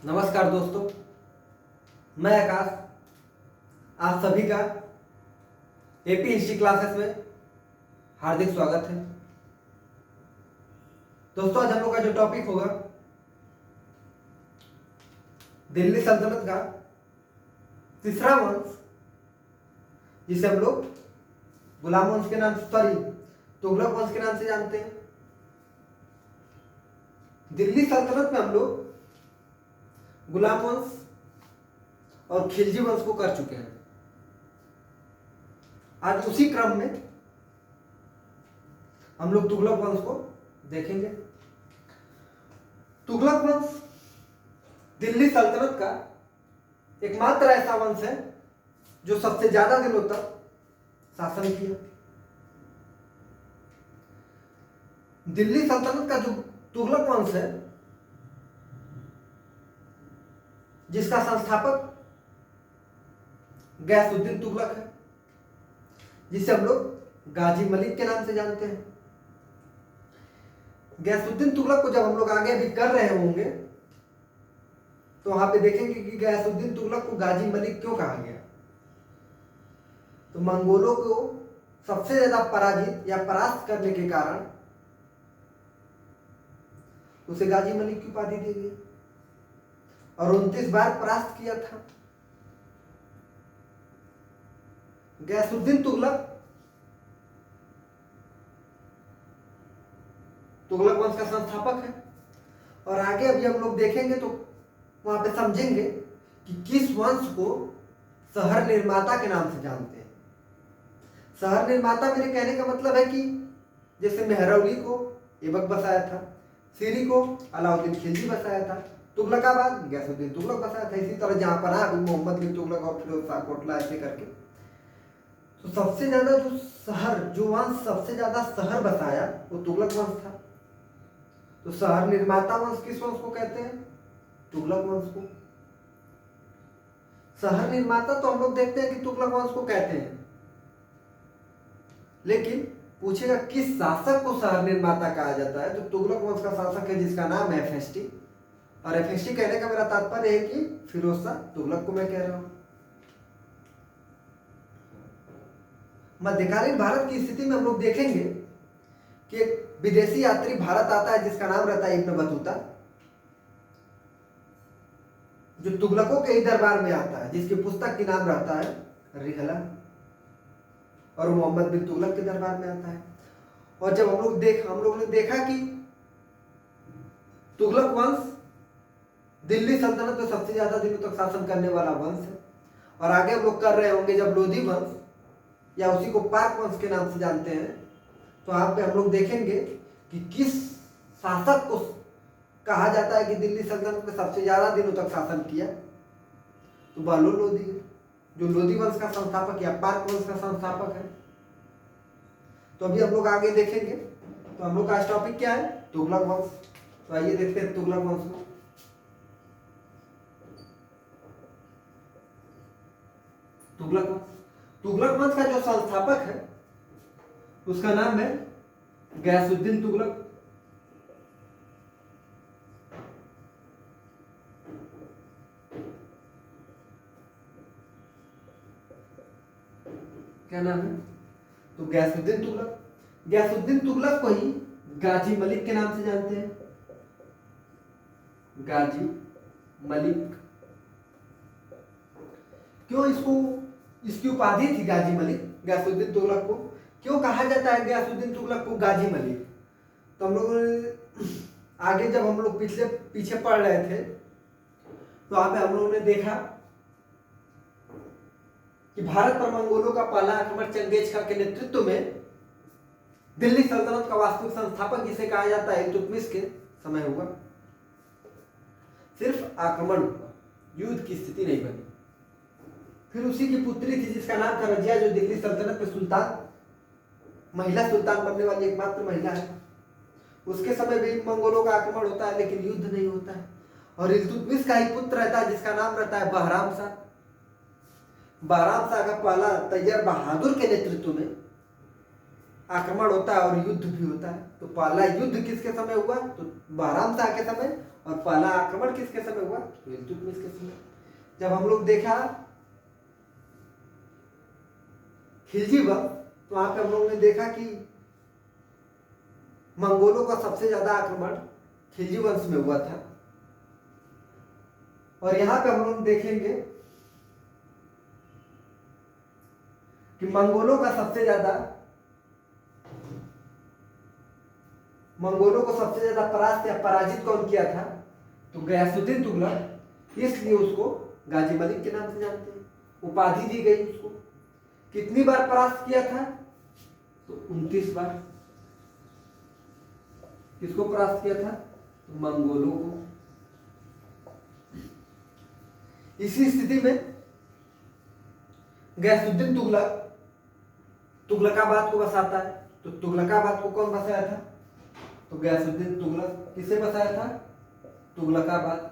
नमस्कार दोस्तों, मैं आकाश। आप सभी का एपी हिस्ट्री क्लासेस में हार्दिक स्वागत है। दोस्तों, आज हम लोग का जो टॉपिक होगा दिल्ली सल्तनत का तीसरा वंश, जिसे हम लोग गुलाम वंश के नाम से तुगलक वंश के नाम से जानते हैं। दिल्ली सल्तनत में हम लोग गुलाम वंश और खिलजी वंश को कर चुके हैं। आज उसी क्रम में हम लोग तुगलक वंश को देखेंगे। तुगलक वंश दिल्ली सल्तनत का एकमात्र ऐसा वंश है जो सबसे ज्यादा दिनों तक शासन किया। दिल्ली सल्तनत का जो तुगलक वंश है, जिसका संस्थापक गयासुद्दीन तुगलक है, जिसे हम लोग गाजी मलिक के नाम से जानते हैं। गयासुद्दीन तुगलक को जब हम लोग आगे भी कर रहे होंगे तो वहां पे देखेंगे कि गयासुद्दीन तुगलक को गाजी मलिक क्यों कहा गया। तो मंगोलों को सबसे ज्यादा पराजित या परास्त करने के कारण उसे गाजी मलिक की उपाधि दी गई और 29 बार परास्त किया था। गयासुद्दीन तुगलक तुगलक वंश का संस्थापक है। और आगे अभी हम लोग देखेंगे तो वहां पे समझेंगे कि किस वंश को शहर निर्माता के नाम से जानते हैं। शहर निर्माता मेरे कहने का मतलब है कि जैसे मेहरौली को ऐबक बसाया था, सीरी को अलाउद्दीन खिलजी बसाया था, तुगलकाबाद गयासुद्दीन तुगलक बसाया था। इसी तरह जहां पर मोहम्मद बिन तुगलक और फिरोज शाह कोटला ऐसे करके। तो सबसे ज्यादा जो शहर, जो वंश सबसे ज्यादा शहर बसाया वो तुगलक वंश था। तो शहर निर्माता वंश किस वंश को कहते हैं? तुगलक वंश को। शहर निर्माता तो हम लोग देखते हैं कि तुगलक वंश को कहते हैं, लेकिन पूछेगा किस शासक को शहर निर्माता कहा जाता है, तो तुगलक वंश का शासक है जिसका नाम है एफएसटी। और एफएसटी कहने का मेरा तात्पर्य है कि फिरोज शाह तुगलक को मैं कह रहा हूं। मध्यकालीन भारत की स्थिति में हम लोग देखेंगे कि एक विदेशी यात्री भारत आता है जिसका नाम रहता है इब्न बतूता, जो तुगलकों के ही दरबार में आता है, जिसकी पुस्तक की नाम रहता है रिहला, और मोहम्मद बिन तुगलक के दरबार में आता है। और जब हम लोग ने देखा कि तुगलक वंश दिल्ली सल्तनत में सबसे ज्यादा दिनों तक शासन करने वाला वंश है, और आगे हम लोग कर रहे होंगे जब लोधी वंश या उसी को पाक वंश के नाम से जानते हैं, तो यहाँ पे हम लोग देखेंगे कि किस शासक को कहा जाता है कि दिल्ली सल्तनत में सबसे ज्यादा दिनों तक शासन किया। तो बालो लोधी है, जो लोधी वंश का संस्थापक या पाक वंश का संस्थापक है। तो अभी हम लोग आगे देखेंगे। तो हम लोग का टॉपिक क्या है? तुगलक वंश। तो आइए देखते हैं तुगलक वंश को। तुगलक वंश, तुगलक वंश का जो संस्थापक है उसका नाम है गयासुद्दीन तुगलक। क्या नाम है? तो गयासुद्दीन तुगलक। गयासुद्दीन तुगलक को ही गाजी मलिक के नाम से जानते हैं। गाजी मलिक क्यों इसकी उपाधि थी गाजी मलिक? गयासुद्दीन तुगलक को क्यों कहा जाता है गयासुद्दीन तुगलक को गाजी मलिक? तो हम लोग आगे जब हम लोग पीछे पढ़ रहे थे तो वहां पे हम लोगों ने देखा कि भारत पर मंगोलों का पहला आक्रमण चंगेज खां के नेतृत्व में दिल्ली सल्तनत का वास्तविक संस्थापक जिसे कहा जाता है इल्तुतमिश के समय हुआ। सिर्फ आक्रमण हुआ, युद्ध की स्थिति नहीं बनी। फिर उसी की पुत्री थी जिसका नाम था रजिया, जो दिल्ली सल्तनत में महिला सुल्तान बनने वाली एकमात्र महिला है। उसके समय भी मंगोलों का आक्रमण होता है लेकिन युद्ध नहीं होता है। और इल्तुतमिश का ही पुत्र रहता है जिसका नाम रहता है बहराम शाह। बहराम शाह का पहला तैय्यर बहादुर के नेतृत्व में आक्रमण होता है और युद्ध भी होता है। तो पहला युद्ध किसके समय हुआ? तो बहराम शाह के समय। और पहला आक्रमण किसके समय हुआ? तो इल्तुतमिश के समय। जब हम लोग देखा खिलजी वंश, तो वहां पे हम लोग ने देखा कि मंगोलों का सबसे ज्यादा आक्रमण खिलजी वंश में हुआ था। और यहां पे हम लोग देखेंगे कि मंगोलों को सबसे ज्यादा परास्त या पराजित कौन किया था? तो गयासुद्दीन तुगलक। इसलिए उसको गाजी मलिक के नाम से जानते हैं, उपाधि दी गई उसको। कितनी बार परास्त किया था? तो 29 बार। किसको परास्त किया था? तो मंगोलों को। इसी स्थिति में गयासुद्दीन तुगलक तुगलकाबाद को बसाता है। तो तुगलकाबाद को कौन बसाया था? तो गयासुद्दीन तुगलक। किसे बसाया था? तुगलकाबाद।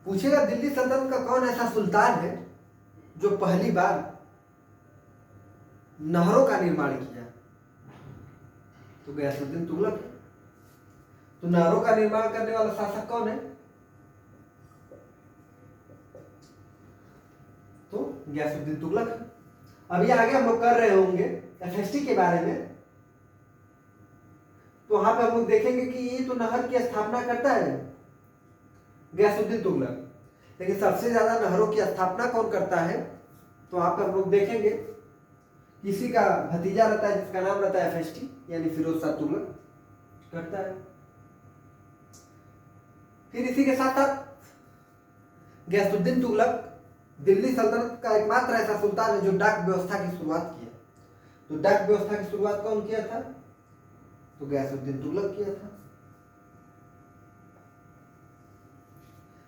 पूछेगा दिल्ली सल्तनत का कौन ऐसा सुल्तान है जो पहली बार नहरों का निर्माण किया? तो गयासुद्दीन तुगलक है। तो नहरों का निर्माण करने वाला शासक कौन है? तो गयासुद्दीन तुगलक है। अभी आगे हम लोग कर रहे होंगे एफएसटी के बारे में। तो वहां पे हम लोग देखेंगे कि ये तो नहर की स्थापना करता है गयासुद्दीन तुगलक, लेकिन सबसे ज्यादा नहरों की स्थापना कौन करता है? तो वहां पे हम लोग देखेंगे किसी का भतीजा रहता है जिसका नाम रहता है एफएसटी, यानी फिरोज शाह तुगलक करता है। फिर इसी के साथ साथ गयासुद्दीन तुगलक दिल्ली सल्तनत का एकमात्र ऐसा सुल्तान है जो डाक व्यवस्था की शुरुआत किया। तो डाक व्यवस्था की शुरुआत कौन किया था? तो गयासुद्दीन तुगलक किया था।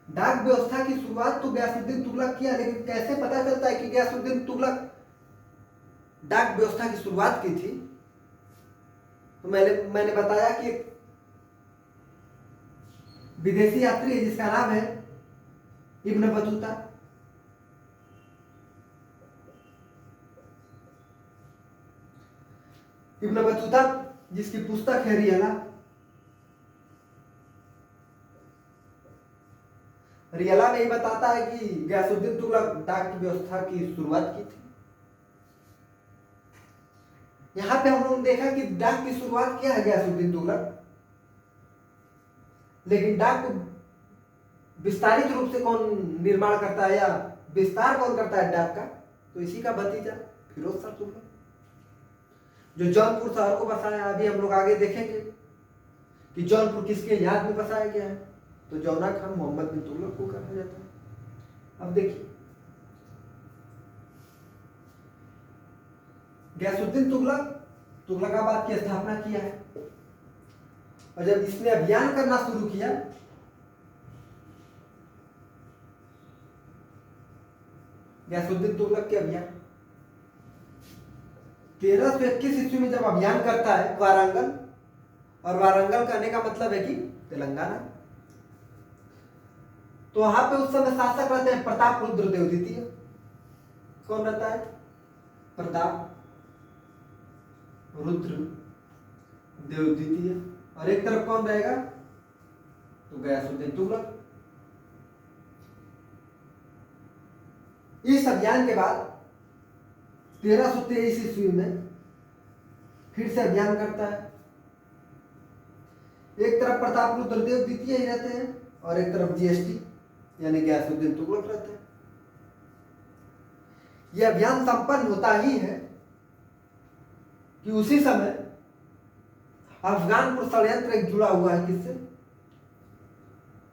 डाक व्यवस्था की शुरुआत तो गयासुद्दीन तुगलक किया, लेकिन कैसे पता चलता है कि गयासुद्दीन तुगलक डाक व्यवस्था की शुरुआत की थी? तो मैंने बताया कि विदेशी यात्री है जिसका नाम है इब्न बतूता। इब्न बतूता जिसकी पुस्तक है रियला। रियला में ही बताता है कि गयासुद्दीन तुगलक डाक व्यवस्था की शुरुआत की थी। यहां पे हम लोगों ने देखा कि डाक की शुरुआत किया है गयासुद्दीन तुगलक, लेकिन डाक को विस्तारित रूप से कौन निर्माण करता है या विस्तार कौन करता है डाक का? तो इसी का भतीजा फिरोज शाह तुगलक, जो जौनपुर शहर को बसाया। अभी हम लोग आगे देखेंगे कि जौनपुर किसके याद में बसाया गया है। तो जौना खान मोहम्मद बिन तुगलक को कहा जाता है। अब देखिए गयासुद्दीन तुगलक तुगलकाबाद की स्थापना किया है, और जब इसने अभियान करना शुरू किया गयासुद्दीन तुगलक के अभियान 1321 ईस्वी में जब अभियान करता है वारंगल, और वारंगल कहने का मतलब है कि तेलंगाना। तो वहां पे उस समय शासक रहते हैं प्रताप रुद्र देवद्वितीय। कौन रहता है? प्रताप रुद्र देवद्वितीय। और एक तरफ कौन रहेगा? तो गयासुद्दीन तुगलक। इस अभियान के बाद 1323 ईस्वी में फिर से अभियान करता है। एक तरफ प्रताप रुद्र देवद्वितीय ही रहते हैं और एक तरफ जीएसटी यानी गयासुद्दीन तुगलक रहते हैं। यह अभियान संपन्न होता ही है कि उसी समय अफगानपुर षड्यंत्र एक जुड़ा हुआ है किससे?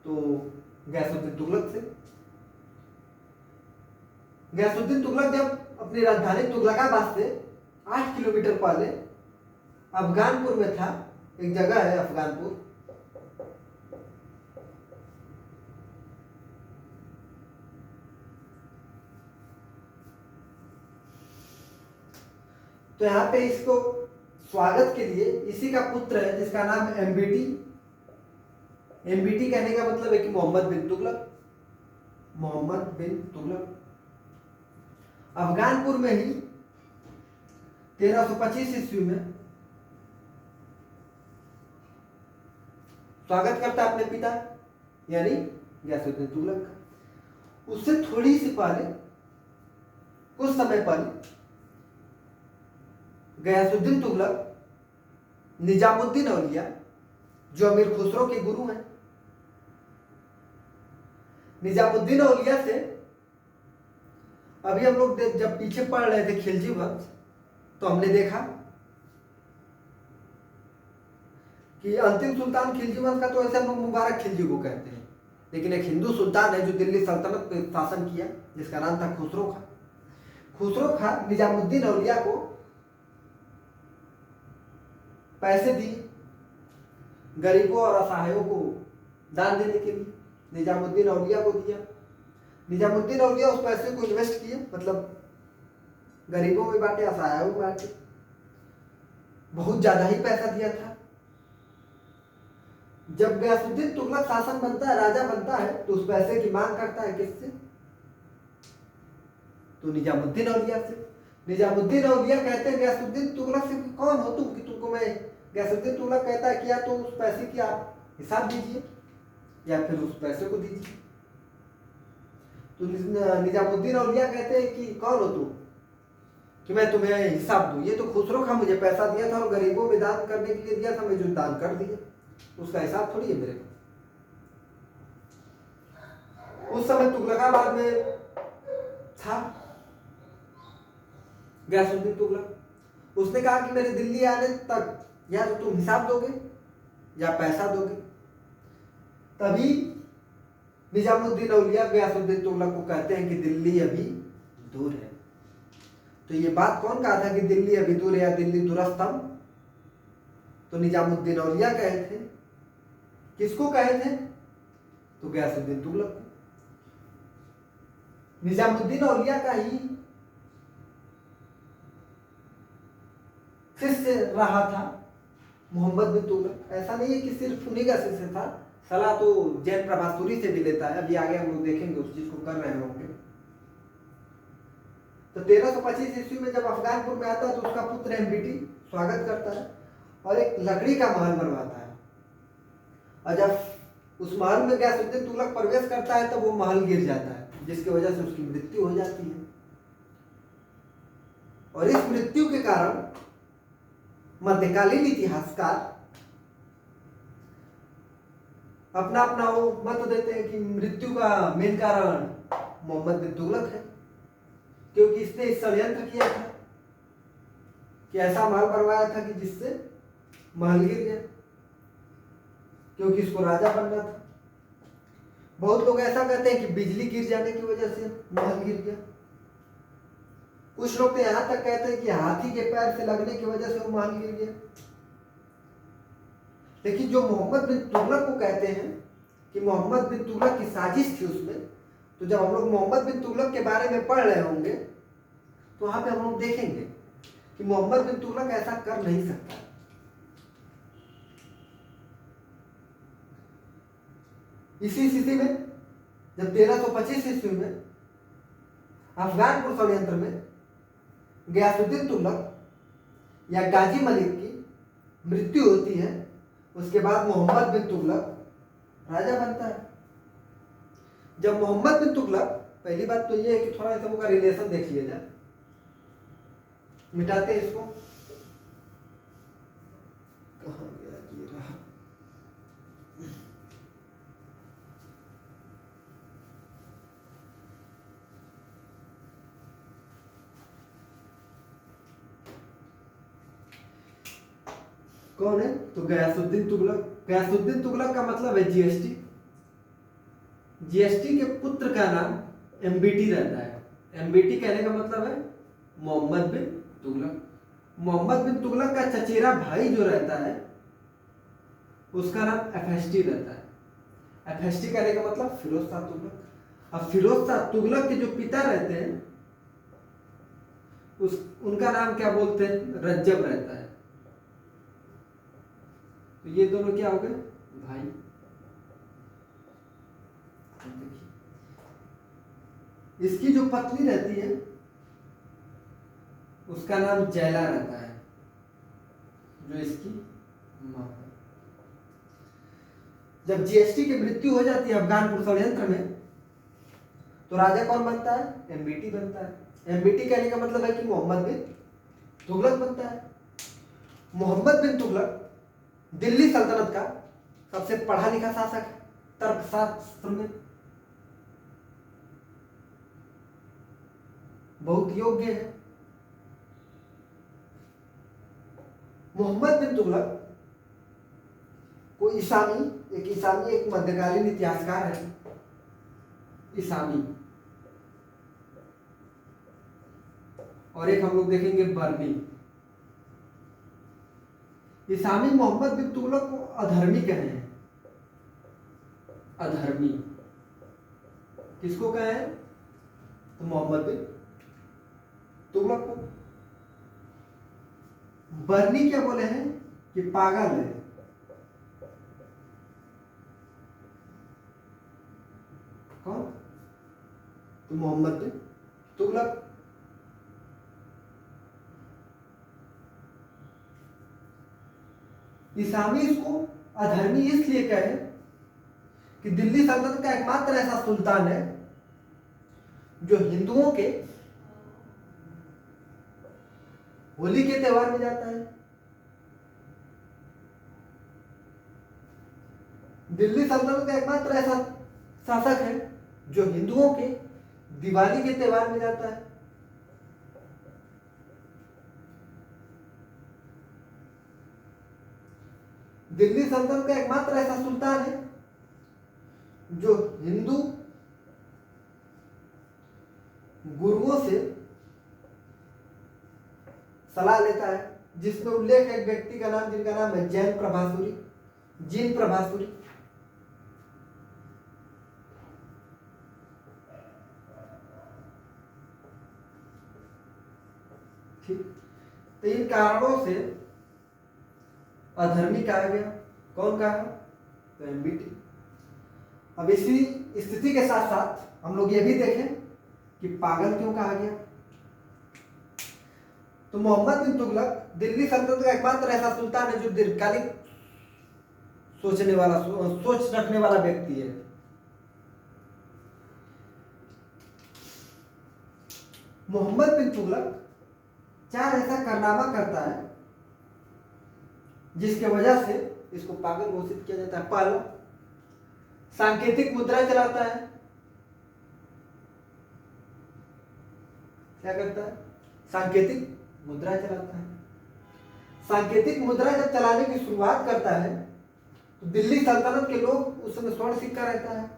तो गयासुद्दीन तुगलक से। गयासुद्दीन तुगलक जब अपनी राजधानी तुगलकाबाद से 8 किलोमीटर पहले अफगानपुर में था, एक जगह है अफगानपुर, तो यहां पे इसको स्वागत के लिए इसी का पुत्र है जिसका नाम एमबीटी। एमबीटी कहने का मतलब है कि मोहम्मद बिन तुगलक। मोहम्मद बिन तुगलक। अफगानपुर में ही 1325 ईस्वी में स्वागत करता अपने पिता यानी गयासुद्दीन तुगलक का। उससे थोड़ी सी पहले, कुछ समय पहले, गयासुद्दीन तुगलक निजामुद्दीन औलिया जो अमीर खुसरो के गुरु हैं, निजामुद्दीन औलिया से अभी हम लोग जब पीछे पढ़ रहे थे खिलजी वंश, तो हमने देखा कि अंतिम सुल्तान खिलजी वंश का तो ऐसे हम लोग मुबारक खिलजी को कहते हैं, लेकिन एक हिंदू सुल्तान है जो दिल्ली सल्तनत पे शासन किया, जिसका नाम था खुसरो खां। खुसरो खां निजामुद्दीन औलिया को पैसे दिए गरीबों और असहायों को दान देने के लिए, निजामुद्दीन औलिया को दिया। निजामुद्दीन औलिया उस पैसे को इन्वेस्ट किए, मतलब गरीबों में बांटे, असहायों में बांटे, बहुत ज्यादा ही पैसा दिया था। जब गयासुद्दीन तुगलक शासन बनता है, राजा बनता है, तो उस पैसे की मांग करता है किससे? तो निजामुद्दीन औलिया से। निजामुद्दीन औलिया कहते हैं गयासुद्दीन तुगलक से, कौन हो तुम कि तुमको मैं। गयासुद्दीन तुगलक कहता है क्या तो उस पैसे की आप हिसाब दीजिए या फिर उस पैसे को दीजिए। तो निजामुद्दीन औलिया कहते हैं कि कौन हो तुम कि मैं तुम्हें हिसाब दूं। ये तो खुसरो खां मुझे पैसा दिया था और गरीबों में दान करने के लिए दिया था, मैं जो दान कर दिया उसका हिसाब थोड़ी है मेरे को। उस समय तुगलकाबाद में था गयासुद्दीन तुगलक। उसने कहा कि मेरे दिल्ली आने तक या तो तुम हिसाब दोगे या पैसा दोगे। तभी निजामुद्दीन औलिया गयासुद्दीन तुगलक को कहते हैं कि दिल्ली अभी दूर है। तो ये बात कौन कहा था कि दिल्ली अभी दूर है या दिल्ली दुरस्तम? तो निजामुद्दीन औलिया कहे थे। किसको कहे थे? तो गयासुद्दीन तुगलक को। निजामुद्दीन औलिया का ही शिष्य रहा था मोहम्मद बिन तुगलक। ऐसा नहीं है कि सिर्फ उन्हीं का शिष्य था, सलाह तो जैन प्रभास्तुरी से भी लेता है। अभी आगे हम लोग देखेंगे उस चीज को कर रहे होंगे। तो 1325 ईस्वी में जब अफगानपुर में आता है तो उसका पुत्र एमबीटी स्वागत करता है और एक लकड़ी का महल बनवाता है। और जब उस महल में गयासुद्दीन तुगलक प्रवेश करता है तो वो महल गिर जाता है, जिसकी वजह से उसकी मृत्यु हो जाती है। और इस मृत्यु के कारण मध्यकालीन इतिहासकार अपना अपना वो मत देते हैं कि मृत्यु का मेन कारण मोहम्मद बिन तुगलक है, क्योंकि इसने इस षड्यंत्र किया था कि ऐसा महल बनवाया था कि जिससे महल गिर गया, क्योंकि इसको राजा बनना था। बहुत लोग ऐसा कहते हैं कि बिजली गिर जाने की वजह से महल गिर गया। कुछ लोग तो यहां तक कहते हैं कि हाथी के पैर से लगने की वजह से वो महल गिर गया। लेकिन जो मोहम्मद बिन तुगलक को कहते हैं कि मोहम्मद बिन तुगलक की साजिश थी उसमें, तो जब हम लोग मोहम्मद बिन तुगलक के बारे में पढ़ रहे होंगे तो वहां पे हम लोग देखेंगे कि मोहम्मद बिन तुगलक ऐसा कर नहीं सकता। इसी स्थिति में जब 1325 ईस्वी में अफगानपुर षड्यंत्र में गयासुद्दीन तुगलक या गाजी मलिक की मृत्यु होती है, उसके बाद मोहम्मद बिन तुगलक राजा बनता है। जब मोहम्मद बिन तुगलक, पहली बात तो ये है कि थोड़ा सा का रिलेशन देख लिया जाए, मिटाते हैं इसको। कहां गया ये रहा। कौन है? तो गयासुद्दीन तुगलक। गयासुद्दीन तुगलक का मतलब है जीएसटी। जीएसटी के पुत्र का नाम एमबीटी रहता है। एमबीटी कहने का मतलब है मोहम्मद बिन तुगलक। मोहम्मद बिन तुगलक का चचेरा भाई जो रहता है उसका नाम एफएसटी रहता है। एफएसटी कहने का मतलब फिरोज शाह तुगलक। अब फिरोज शाह तुगलक के जो पिता रहते हैं उनका नाम क्या बोलते हैं? रज्जब रहता है। तो ये दोनों क्या हो गए? भाई। इसकी जो पत्नी रहती है उसका नाम जैला रहता है, जो इसकी मां है। जब जीएसटी की मृत्यु हो जाती है अफगानपुर षड्यंत्र में, तो राजा कौन बनता है? एमबीटी बनता है। एमबीटी कहने का मतलब है कि मोहम्मद बिन तुगलक बनता है। मोहम्मद बिन तुगलक दिल्ली सल्तनत का सबसे पढ़ा लिखा शासक है, तर्कशास्त्र में बहुत योग्य है। मोहम्मद बिन तुगलक को ईसामी एक मध्यकालीन इतिहासकार है, ईसामी, और एक हम लोग देखेंगे बर्मी। ईसामी मोहम्मद बिन तुगलक को अधर्मी कहे हैं। अधर्मी किसको कहे हैं? तो मोहम्मद बिन तुगलक को। बर्नी क्या बोले हैं कि पागल है। कौन? तो मोहम्मद बिन तुगलक। ईसामी इसको अधर्मी इसलिए कहे कि दिल्ली सल्तनत का एकमात्र ऐसा सुल्तान है जो हिंदुओं के होली के त्योहार में जाता है। दिल्ली सल्तनत का एकमात्र ऐसा शासक है जो हिंदुओं के दिवाली के त्योहार में जाता है। दिल्ली सल्तनत का एकमात्र ऐसा सुल्तान है जो हिंदू गुरुओं से सलाह लेता है, जिसमें उल्लेख है एक व्यक्ति का नाम, जिनका नाम है जैन प्रभासुरी, जीन प्रभासुरी। ठीक, तो इन कारणों से अधर्मी कहा गया। कौन कहा? तो एमबीटी। अब इसी स्थिति के साथ साथ हम लोग ये भी देखें कि पागल क्यों कहा गया। तो मोहम्मद बिन तुगलक दिल्ली सल्तनत का एकमात्र ऐसा सुल्तान है जो दीर्घकालिक सोच रखने वाला व्यक्ति है। मोहम्मद बिन तुगलक 4 ऐसा कारनामा करता है जिसके वजह से इसको पागल घोषित किया जाता है। पहला, सांकेतिक मुद्रा चलाता है। क्या करता है? सांकेतिक मुद्रा चलाता है। सांकेतिक मुद्रा जब चलाने की शुरुआत करता है तो दिल्ली सल्तनत के लोग उस समय स्वर्ण सिक्का रहता है,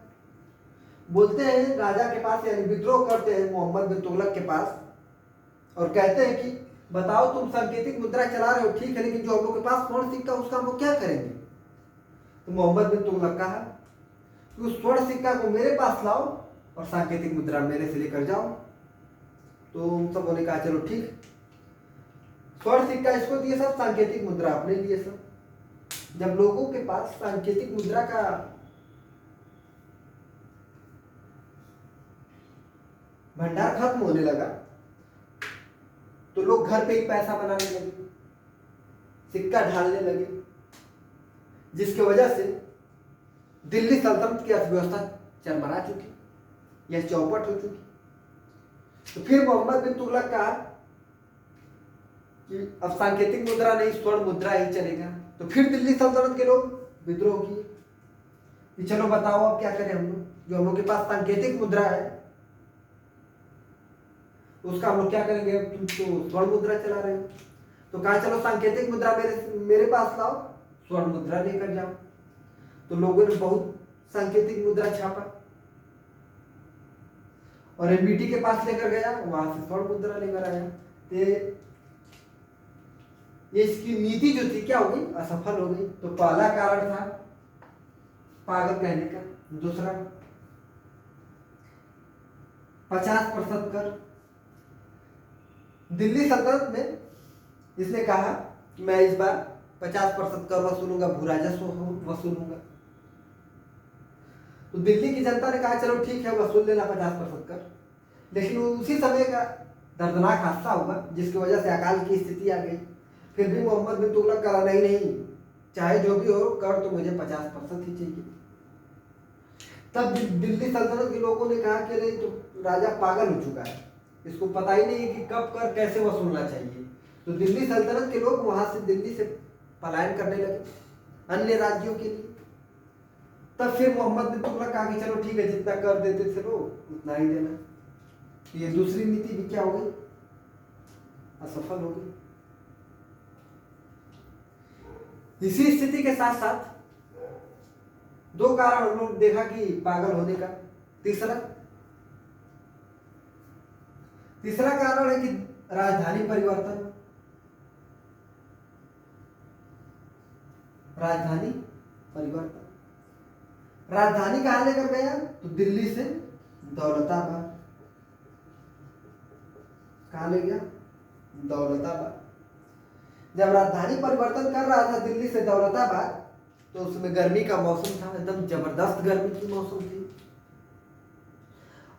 बोलते हैं राजा के पास, यानी विद्रोह करते हैं मोहम्मद बिन तुगलक के पास और कहते हैं कि बताओ तुम सांकेतिक मुद्रा चला रहे हो, ठीक है, लेकिन जो हम लोग के पास स्वर्ण सिक्का उसका हम लोग क्या करेंगे? तो मोहम्मद बिन तुगलक कहा कि उस स्वर्ण सिक्का को मेरे पास लाओ और सांकेतिक मुद्रा मेरे से लेकर जाओ। तो उन सब ने कहा चलो ठीक, स्वर्ण सिक्का इसको दिए सब, सांकेतिक मुद्रा अपने लिए सब। जब लोगों के पास सांकेतिक मुद्रा का भंडार खत्म होने लगा तो लोग घर पे ही पैसा बनाने लगे, सिक्का ढालने लगे, जिसकी वजह से दिल्ली सल्तनत की अर्थव्यवस्था चरमरा चुकी, यह चौपट हो चुकी। तो फिर मोहम्मद बिन तुगलक कहा कि अब सांकेतिक मुद्रा नहीं, स्वर्ण मुद्रा ही चलेगा। तो फिर दिल्ली सल्तनत के लोग विद्रोह किए कि चलो बताओ अब क्या करें हम लोग, जो हम लोग के पास सांकेतिक मुद्रा है उसका हम लोग क्या करेंगे, तुम तो स्वर्ण मुद्रा चला रहे हो। तो कहा चलो सांकेतिक मुद्रा मेरे पास लाओ, स्वर्ण मुद्रा लेकर जाओ। तो लोगों ने बहुत सांकेतिक मुद्रा छापा और एमबीटी के पास लेकर गया, वहां से स्वर्ण मुद्रा लेकर आया। तो ये इसकी नीति जो थी क्या हो गई? असफल हो गई। तो पहला कारण था पागल कहने का। दूसरा, 50% कर। दिल्ली सल्तनत में इसने कहा कि मैं इस बार 50% कर वसूलूंगा, भू राजस्व वसूलूंगा। तो दिल्ली की जनता ने कहा चलो ठीक है, वसूल लेना 50% कर, लेकिन उसी समय का दर्दनाक हादसा हुआ जिसकी वजह से अकाल की स्थिति आ गई। फिर भी मोहम्मद बिन तुगलक करा नहीं, चाहे जो भी हो कर, तो मुझे 50% ही चाहिए। तब दिल्ली सल्तनत के लोगों ने कहा कि नहीं, तो राजा पागल हो चुका है, इसको पता ही नहीं है कि कब कर कैसे वसूलना चाहिए। तो दिल्ली सल्तनत के लोग वहां से दिल्ली से पलायन करने लगे अन्य राज्यों के लिए। तब फिर मोहम्मद बिन तुगलक कहा कि चलो ठीक है, जितना कर देते थे लोग उतना ही देना। ये दूसरी नीति भी क्या हो गई, असफल हो गई। इसी स्थिति के साथ साथ दो कारण हम लोग देखा कि पागल होने का। तीसरा कारण है कि राजधानी परिवर्तन। राजधानी परिवर्तन, राजधानी कहां लेकर गया, तो दिल्ली से दौलताबाद। कहां ले गया, दौलताबाद। जब राजधानी परिवर्तन कर रहा था दिल्ली से दौलताबाद, तो उसमें गर्मी का मौसम था, एकदम जबरदस्त गर्मी की मौसम थी।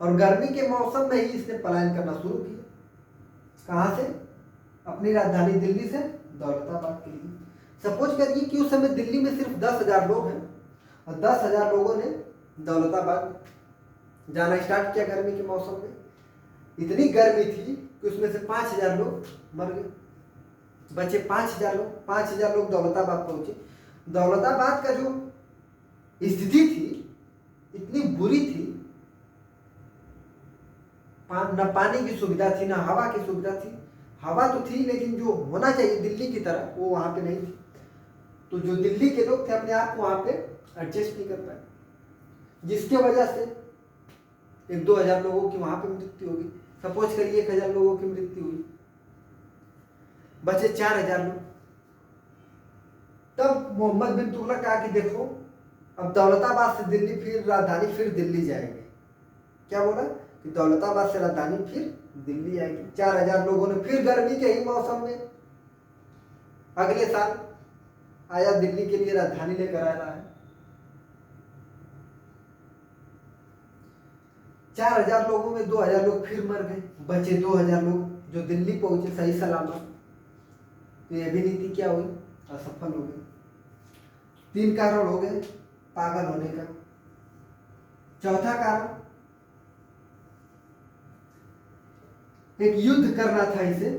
और गर्मी के मौसम में ही इसने पलायन करना शुरू किया। कहां से, अपनी राजधानी दिल्ली से दौलताबाद के लिए। सपोज करिए कि उस समय दिल्ली में सिर्फ 10,000 लोग हैं और 10,000 लोगों ने दौलताबाद जाना स्टार्ट किया गर्मी के मौसम में। इतनी गर्मी थी कि उसमें से 5,000 लोग मर गए, बचे 5,000 लोग दौलताबाद पहुंचे। दौलताबाद का जो स्थिति थी इतनी बुरी थी, न पानी की सुविधा थी, न हवा की सुविधा थी। हवा तो थी लेकिन जो होना चाहिए दिल्ली की तरह वो वहां पे नहीं थी। तो जो दिल्ली के लोग थे अपने आप को वहां पे एडजस्ट नहीं कर पाए, जिसके वजह से 1-2 हजार लोगों की वहां पे मृत्यु होगी। सपोज करिए 1,000 लोगों की मृत्यु हुई, बचे 4,000 लोग। तब मोहम्मद बिन तुगलक कहा कि देखो, अब दौलताबाद से दिल्ली फिर राजधानी फिर दिल्ली जाएगी। क्या बोला कि दौलताबाद से राजधानी फिर दिल्ली आएगी। 4,000 लोगों ने फिर गर्मी के ही मौसम में अगले साल आया दिल्ली के लिए राजधानी लेकर आ रहा है। 4,000 लोगों में 2,000 लोग फिर मर गए, बचे 2,000 लोग जो दिल्ली पहुंचे सही सलामत। तो यह भी नीति क्या हुई, असफल हो गई। 3 कारण हो गए पागल होने का। चौथा कारण, एक युद्ध करना था इसे।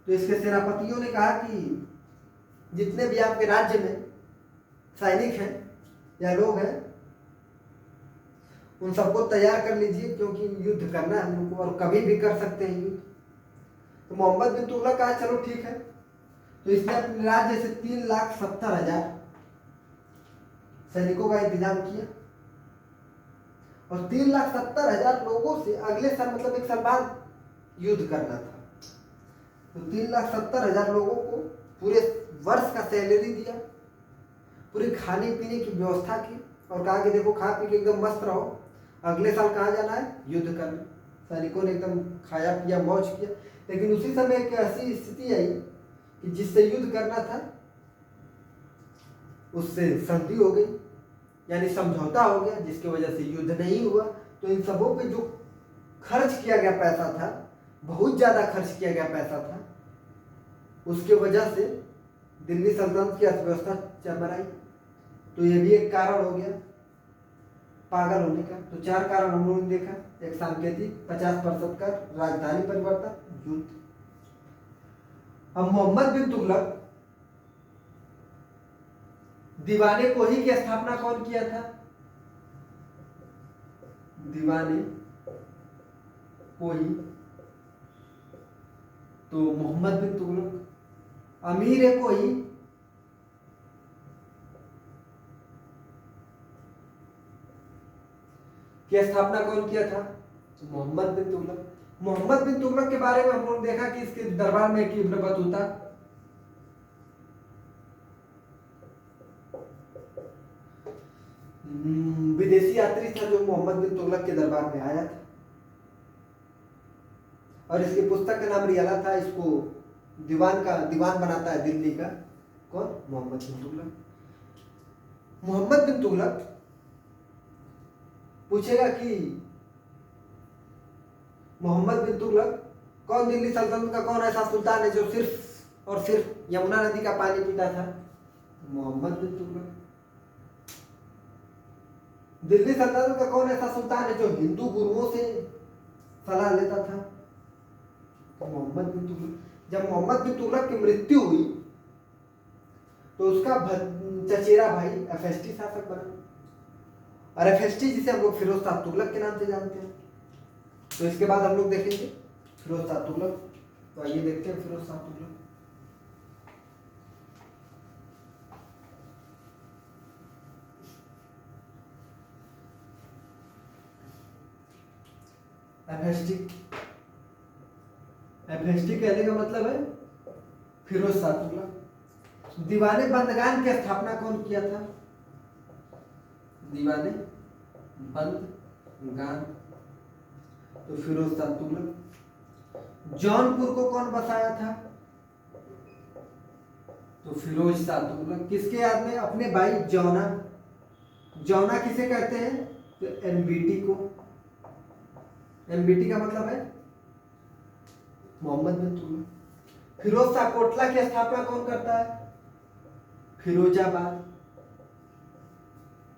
तो इसके सेनापतियों ने कहा कि जितने भी आपके राज्य में सैनिक हैं या लोग हैं उन सबको तैयार कर लीजिए, क्योंकि युद्ध करना है हम लोग को और कभी भी कर सकते हैं युद्ध। तो मोहम्मद बिन तुगलक कहा चलो ठीक है। तो इसने अपने राज्य से 3,70,000 सैनिकों का इंतजाम किया और 3,70,000 लोगों से अगले साल मतलब 1 साल बाद युद्ध करना था। तो 3,70,000 लोगों को पूरे वर्ष का सैलरी दिया, पूरे खाने पीने की व्यवस्था की और कहा कि देखो खा पी के एकदम मस्त रहो, अगले साल कहाँ जाना है, युद्ध करना। सैनिकों ने एकदम खाया पिया मौज किया। लेकिन उसी समय एक ऐसी स्थिति आई कि जिससे युद्ध करना था उससे संधि हो गई, यानी समझौता हो गया, जिसकी वजह से युद्ध नहीं हुआ। तो इन सबों पे जो खर्च किया गया पैसा था, बहुत ज्यादा खर्च किया गया पैसा था, उसके वजह से दिल्ली सल्तनत की अर्थव्यवस्था चरमराई। तो ये भी एक कारण हो गया पागल होने का। तो 4 कारण हम लोगों ने देखा, एक सांकेतिक 50% का, राजधानी परिवर्तन, युद्ध। अब मोहम्मद बिन तुगलक दीवाने कोही की स्थापना कौन किया था, दीवाने कोही, तो मोहम्मद बिन तुगलक। अमीर कोही, की स्थापना कौन किया था, तो मोहम्मद बिन तुगलक। मोहम्मद बिन तुगलक के बारे में हम लोग देखा कि इसके दरबार में एक इब्न बतूता विदेशी यात्री था जो मोहम्मद बिन तुगलक के दरबार में आया था और इसकी पुस्तक का नाम रियाला था। इसको दीवान बनाता है दिल्ली का कौन, मोहम्मद बिन तुगलक। मोहम्मद बिन तुगलक पूछेगा कि मोहम्मद बिन तुगलक। कौन दिल्ली सल्तनत का कौन ऐसा सुल्तान है जो सिर्फ और सिर्फ यमुना नदी का पानी पीता था? मोहम्मद बिन तुगलक। दिल्ली सल्तनत का कौन ऐसा सुल्तान है जो हिंदू गुरुओं से सलाह लेता था? मोहम्मद बिन तुगलक। जब मोहम्मद बिन तुगलक की मृत्यु हुई तो उसका चचेरा भाई एफएसटी शासक बना, और एफएसटी जिसे हम लोग फिरोज शाह तुगलक के नाम से जानते हैं। तो इसके बाद हम लोग देखेंगे फिरोज शाह तुगलक। तो आइए देखते हैं फिरोज शाह तुगलक। एफएसटी, एफएसटी कहने का मतलब है फिरोज शाह तुगलक। दीवाने बंदगान की स्थापना कौन किया था? दीवाने बंदगान, तो फिरोज शाह तुगलक। जौनपुर को कौन बसाया था? तो फिरोज शाह तुगलक। किसके याद में? अपने भाई जौना। जौना किसे कहते हैं? तो एनबीटी को। एनबीटी का मतलब है मोहम्मद बिन तुगलक। फिरोज शाह कोटला की स्थापना कौन करता है? फिरोजाबाद,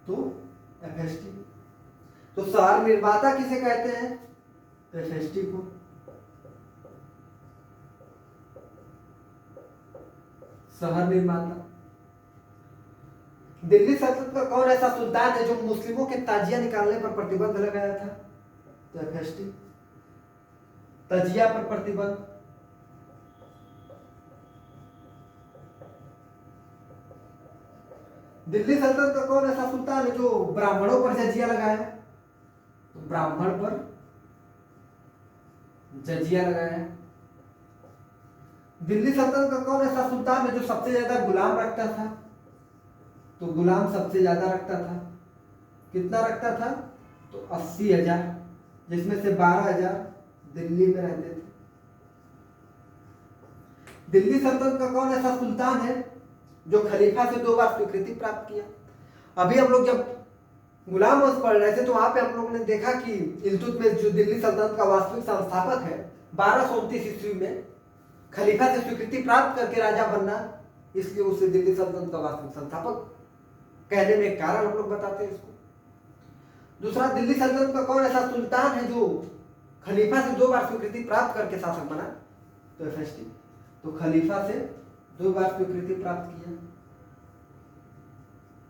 तो एफएसटी। तो शहर निर्माता किसे कहते हैं? एफएसटी को। शहर निर्माता। दिल्ली सल्तनत का कौन ऐसा सुल्तान है जो मुस्लिमों के ताजिया निकालने पर प्रतिबंध लगाया था? तो एफएसटी। तजिया पर प्रतिबंध। दिल्ली सल्तनत का कौन ऐसा सुल्तान है जो ब्राह्मणों पर जजिया लगाया? तो ब्राह्मण पर जजिया लगाया। दिल्ली सल्तनत का कौन ऐसा सुल्तान है जो सबसे ज्यादा गुलाम रखता था? तो गुलाम सबसे ज्यादा रखता था। कितना रखता था? तो 80,000, जिसमें से 12,000 दिल्ली में रहते थे। दिल्ली सल्तनत का कौन ऐसा सुल्तान है जो खलीफा से 2 बार स्वीकृति प्राप्त किया? अभी हम लोग जब गुलाम वंश पढ़ रहे थे तो वहां पे हम लोगों ने देखा कि इल्तुतमिश जो दिल्ली सल्तनत का वास्तविक संस्थापक है, 1229 ईस्वी में खलीफा से स्वीकृति प्राप्त करके राजा बनना, इसलिए उसे दिल्ली सल्तनत का वास्तविक संस्थापक कहने में एक कारण हम लोग बताते हैं इसको। दूसरा, दिल्ली सल्तनत का कौन ऐसा सुल्तान है जो खलीफा से 2 बार स्वीकृति प्राप्त करके शासक बना? तो एफएसटी। तो खलीफा से 2 बार स्वीकृति प्राप्त किया।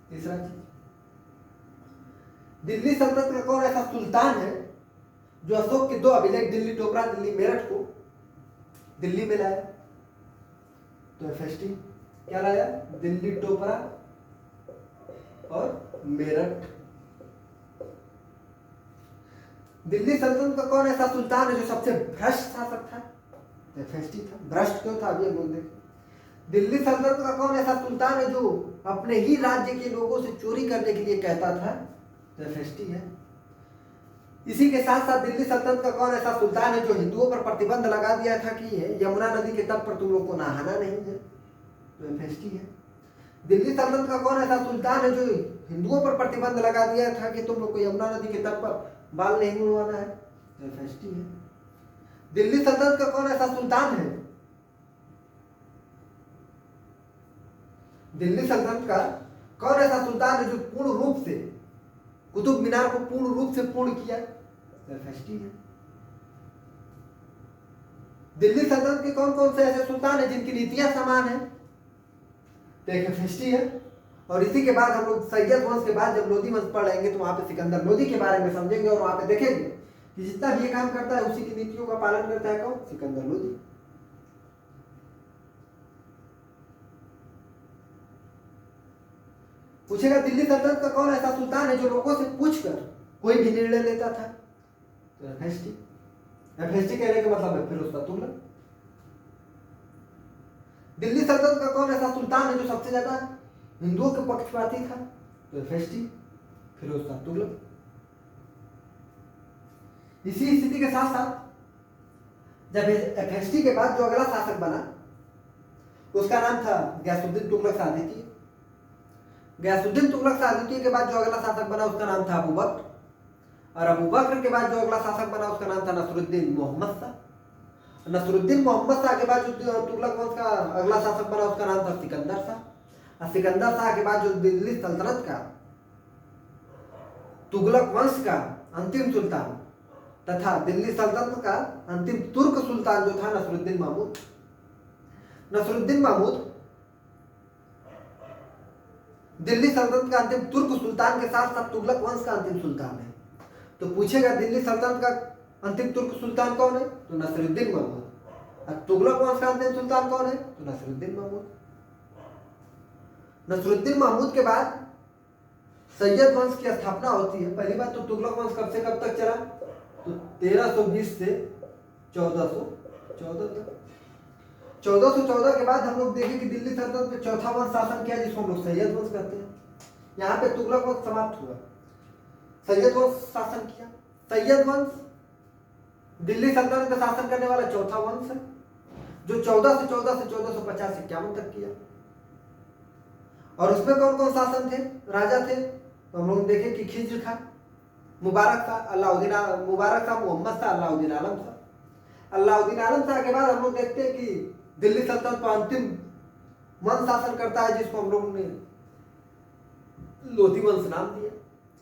तीसरा चीज, दिल्ली सल्तनत का कौन ऐसा सुल्तान है जो अशोक के 2 अभिलेख दिल्ली टोपरा दिल्ली मेरठ को दिल्ली में लाया? तो एफएसटी। क्या लाया? दिल्ली टोपरा और मेरठ। दिल्ली सल्तनत का कौन ऐसा सुल्तान है जो सबसे भ्रष्ट शासक था? एफएसटी था। भ्रष्ट क्यों था अभी हम लोग देखें। दिल्ली सल्तनत का कौन ऐसा सुल्तान है जो अपने ही राज्य के लोगों से चोरी करने के लिए कहता था? तो एफएसटी है। इसी के साथ साथ दिल्ली सल्तनत का कौन ऐसा सुल्तान है जो हिंदुओं पर प्रतिबंध लगा दिया था कि यमुना नदी के तट पर तुम लोग को नहाना नहीं है? तो एफएसटी है। दिल्ली सल्तनत का कौन ऐसा सुल्तान है जो हिंदुओं पर प्रतिबंध लगा दिया था कि तुम लोग को यमुना नदी के तट पर बाल नहीं मुड़वाना है? तो एफएसटी है। दिल्ली सल्तनत का कौन ऐसा सुल्तान है? दिल्ली सल्तनत का कौन ऐसा सुल्तान है जो पूर्ण रूप से कुतुब मीनार को पूर्ण रूप से पूर्ण किया? एफएसटी है। दिल्ली सल्तनत के कौन कौन से ऐसे सुल्तान है जिनकी नीतियां समान है? तो एक एफएसटी है। और इसी के बाद हम लोग सैयद वंश के बाद जब लोधी वंश पढ़ लेंगे तो वहां पे सिकंदर लोधी के बारे में समझेंगे और वहां पे देखेंगे कि जितना भी ये काम करता है उसी की नीतियों का पालन करता है कौन? सिकंदर लोधी। पूछेगा दिल्ली सल्तनत का कौन ऐसा सुल्तान है जो लोगों से पूछकर कोई भी निर्णय लेता था? तो एफएसटी। एफएसटी कहने का मतलब है फिरोज शाह तुगलक। दिल्ली सल्तनत का कौन ऐसा सुल्तान है जो सबसे ज्यादा हिंदुओं के पक्षपाती था? तो एफएसटी, फिरोज शाह तुगलक। इसी स्थिति के साथ साथ जब एफएसटी के बाद जो अगला शासक बना उसका नाम था गयासुद्दीन तुगलक शाह द्वितीय। गयासुद्दीन तुगलक शाह द्वितीय के बाद जो अगला शासक बना उसका नाम था अबू बकर। और अबू बकर के बाद जो अगला शासक बना उसका नाम था नसरुद्दीन मोहम्मद शाह। नसरुद्दीन मोहम्मद शाह के बाद जो तुगलक वंश का अगला शासक बना उसका नाम था सिकंदर शाह। और सिकंदर शाह के बाद जो दिल्ली सल्तनत का तुगलक वंश का अंतिम सुल्तान तथा दिल्ली सल्तनत का अंतिम तुर्क सुल्तान जो था नसरुद्दीन महमूद। नसरुद्दीन महमूद दिल्ली सल्तनत का अंतिम तुर्क सुल्तान के साथ साथ तुगलक वंश का अंतिम सुल्तान है। तो पूछेगा दिल्ली सल्तनत का अंतिम तुर्क सुल्तान कौन है, तो नसरुद्दीन महमूद। और तुगलक वंश का अंतिम सुल्तान कौन है, तो नसरुद्दीन महमूद। नसरुद्दीन महमूद के बाद सैयद वंश की स्थापना होती है। पहली बात तो तुगलक वंश कब से कब तक चला, तो 1320 से 1414 तक। 1414 के बाद हम लोग देखें कि दिल्ली सल्तनत में चौथा वंश शासन किया जिसको हम लोग सैयद वंश कहते हैं। यहाँ पे तुगलक वंश समाप्त हुआ, सैयद वंश शासन किया। सैयद वंश दिल्ली सल्तनत में शासन करने वाला चौथा वंश है जो 14 से 1450 तक किया। और उसमें कौन कौन शासन थे, राजा थे, तो हम लोग देखें कि खिज्र खां, मुबारक शाह, मुबारक शाह, मोहम्मद शाह, अलाउद्दीन आलम शाह। अलाउद्दीन आलम शाह के बाद हम लोग देखते हैं कि दिल्ली सल्तनत पर अंतिम वंश शासन करता है जिसको हम लोगों ने लोधी वंश नाम दिया।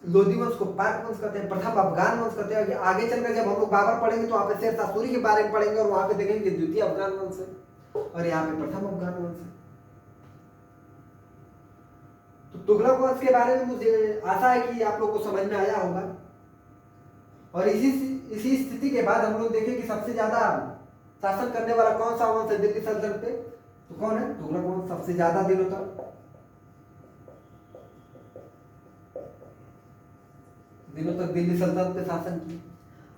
लोधी वंश को पाक वंश कहते हैं, प्रथम अफगान वंश कहते हैं। आगे चलकर जब हम लोग बाबर पढ़ेंगे तो वहाँ पे शेर शाह सूरी के बारे में पढ़ेंगे और वहाँ पे देखेंगे द्वितीय अफगान वंश है और यहाँ पे प्रथम अफगान वंश है। तो तुगलक वंश के बारे में मुझे आशा है कि आप लोग को समझ में आया होगा। और इसी स्थिति के बाद हम लोग देखें कि सबसे ज्यादा शासन करने वाला कौन सा वंश है दिल्ली सल्तनत पे, तो कौन है, तुगलक वंश सबसे ज्यादा दिनों तक दिल्ली सल्तनत पे शासन किया।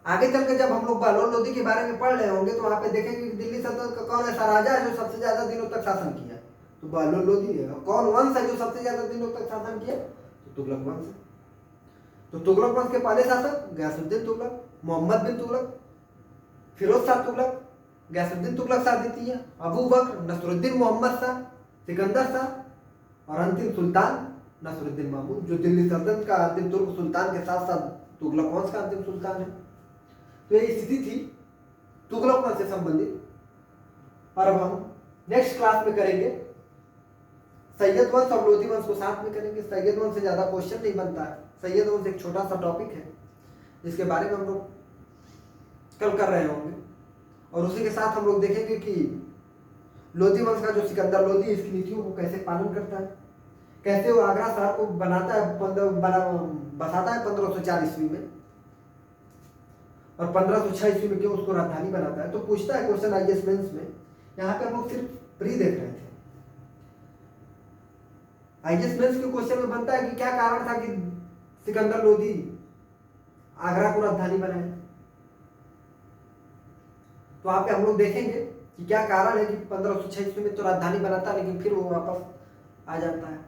आगे चलकर जब हम लोग बहलोल लोधी के बारे में पढ़ रहे होंगे तो वहां पे देखेंगे कि दिल्ली सल्तनत का कौन ऐसा राजा है जो सबसे ज्यादा दिनों तक शासन किया, तो बहलोल लोधी है। कौन वंश है जो सबसे ज्यादा दिनों तक शासन किया, तो तुगलक वंश है। तो तुगलक वंश के पहले शासक गयासुद्दीन तुगलक, मोहम्मद बिन तुगलक, फिरोज शाह तुगलक, गयासुद्दीन तुगलक शाह द्वितीय, अबू बकर, नसरुद्दीन मोहम्मद शाह, सिकंदर शाह और अंतिम सुल्तान नसरुद्दीन महमूद जो दिल्ली सल्तनत का अंतिम तुर्क सुल्तान के साथ साथ तुगलक वंश का अंतिम सुल्तान है। तो ये स्थिति थी तुगलक वंश से संबंधित। और अब हम नेक्स्ट क्लास में करेंगे सैयद वंश और लोधी वंश को साथ में करेंगे। सैयद वंश से ज्यादा क्वेश्चन नहीं बनता है, सैयद वंश एक छोटा सा टॉपिक है जिसके बारे में हम लोग कल कर रहे होंगे। और उसी के साथ हम लोग देखेंगे कि लोधी वंश का जो सिकंदर लोधी इसकी नीतियों को कैसे पालन करता है, कैसे वो आगरा शहर को बनाता है, बसाता है 1504 ईस्वी में और 1506 ईस्वी में क्यों उसको राजधानी बनाता है। तो पूछता है क्वेश्चन आईएएस मेंस में। यहाँ पे हम लोग सिर्फ प्री देख रहे थे। आईएएस मेंस के क्वेश्चन में बनता है कि क्या कारण था कि सिकंदर लोधी आगरा को राजधानी बनाए। तो वहां पे हम लोग देखेंगे कि क्या कारण है कि 1506 ईस्वी में तो राजधानी बनाता है लेकिन फिर वो वापस आ जाता है।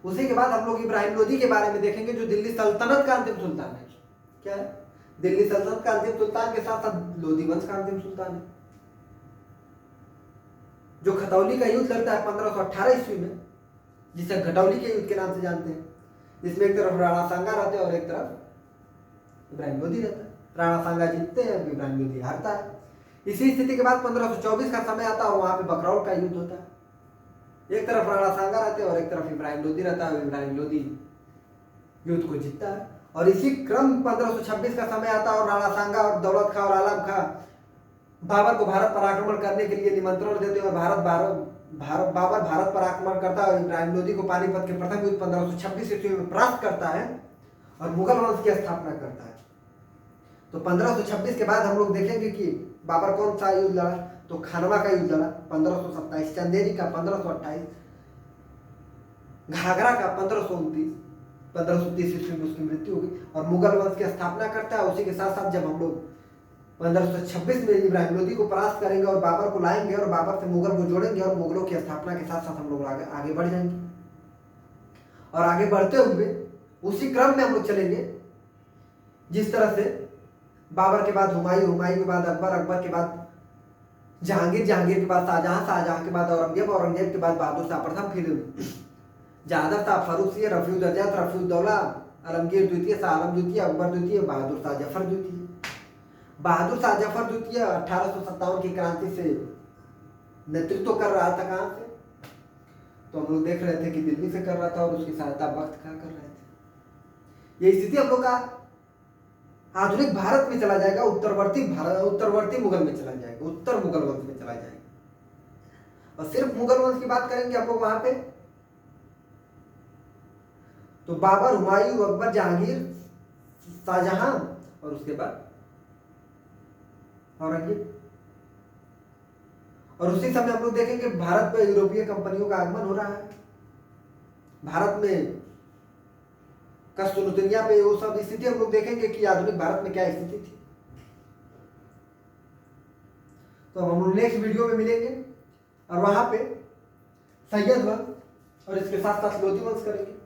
उसी के बाद हम लोग इब्राहिम लोधी के बारे में देखेंगे जो दिल्ली सल्तनत का अंतिम सुल्तान है। क्या है, दिल्ली सल्तनत का अंतिम सुल्तान के साथ साथ लोधी वंश का अंतिम सुल्तान है जो खतौली का युद्ध लड़ता है 1518 ईस्वी में, जिसे घटौली के युद्ध के नाम से जानते हैं, जिसमें एक तरफ राणा सांगा रहते हैं और एक तरफ इब्राहिम लोधी रहता है। राणा सांगा जीतते हैं, इब्राहिम लोधी हारता है। इसी स्थिति के बाद 1524 का समय आता है और वहां पे बकरौल का युद्ध होता है। एक तरफ राणा सांगा रहते हैं और एक तरफ इब्राहिम लोधी रहता है। इब्राहिम लोधी युद्ध को जीतता है और इसी क्रम 1526 का समय आता है और राणा सांगा और दौलत खां और आलम खां बाबर को भारत पर आक्रमण करने के लिए निमंत्रण देते हैं और बाबर भारत पर आक्रमण करता है और इब्राहिम लोधी को पानीपत के प्रथम युद्ध 1526 ईस्वी में परास्त करता है और मुगल वंश की स्थापना करता है। तो 1526 के बाद हम लोग देखेंगे कि बाबर कौन सा युद्ध लड़ा, तो खानवा का युद्ध लड़ा 1527, चंदेरी का 1528, घाघरा का 1529 ईस्वी में उसकी मृत्यु होगी और मुगल वंश की स्थापना करता है। उसी के साथ साथ जब हम लोग 1526 में इब्राहिम लोधी को परास्त करेंगे और बाबर को लाएंगे और बाबर से मुगल को जोड़ेंगे और मुगलों की स्थापना के साथ साथ हम लोग आगे बढ़ जाएंगे। और आगे बढ़ते हुए उसी क्रम में हम लोग चलेंगे जिस तरह से बाबर के बाद हुमायूं, हुमायूं के बाद अकबर, अकबर के बाद जहांगीर, जहांगीर के बाद शाहजहां, शाहजहां के बाद औरंगजेब, औरंगजेब के बाद बहादुर शाह प्रथम, फिर जहादर शाह फर्रुखी, रफीउद्दौला, रफीउद्दौला, आलमगीर द्वितीय, शाह आलम द्वितीय, अकबर द्वितीय, बहादुर शाह जफर द्वितीय। बहादुर शाह जफर द्वितीय 1857 की क्रांति से नेतृत्व कर रहा था। कहाँ से? तो हम लोग देख रहे थे कि दिल्ली से कर रहा था, और उसकी सहायता वक्त क्या कर रहे थे। ये स्थिति हम लोग का आधुनिक भारत में चला जाएगा, उत्तरवर्ती मुगल में चला जाएगा, उत्तर मुगल वंश में चला जाएगा। और सिर्फ मुगल वंश की बात करेंगे हम लोग वहां पे, तो बाबर, हुमायूं, अकबर, जहांगीर, शाहजहां, और उसके बाद औरंगजेब। और उसी समय हम लोग देखेंगे भारत में यूरोपीय कंपनियों का आगमन हो रहा है। भारत में कस्तुनुतनिया पे वो सब स्थिति हम लोग देखेंगे कि आधुनिक भारत में क्या स्थिति थी। तो हम लोग नेक्स्ट वीडियो में मिलेंगे, और वहां पे सैयद वंश और इसके साथ साथ लोधी वंश करेंगे।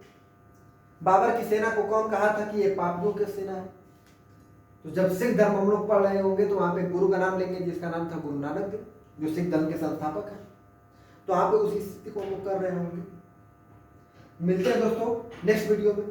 बाबर की सेना को कौन कहा था कि ये पापियों की सेना है? तो जब सिख धर्म हम लोग पढ़ रहे होंगे तो वहां पे गुरु का नाम लेंगे, जिसका नाम था गुरु नानक देव, जो सिख धर्म के संस्थापक हैं। तो वहां पे उसी स्थिति को हम लोग कर रहे होंगे। मिलते हैं दोस्तों नेक्स्ट वीडियो में।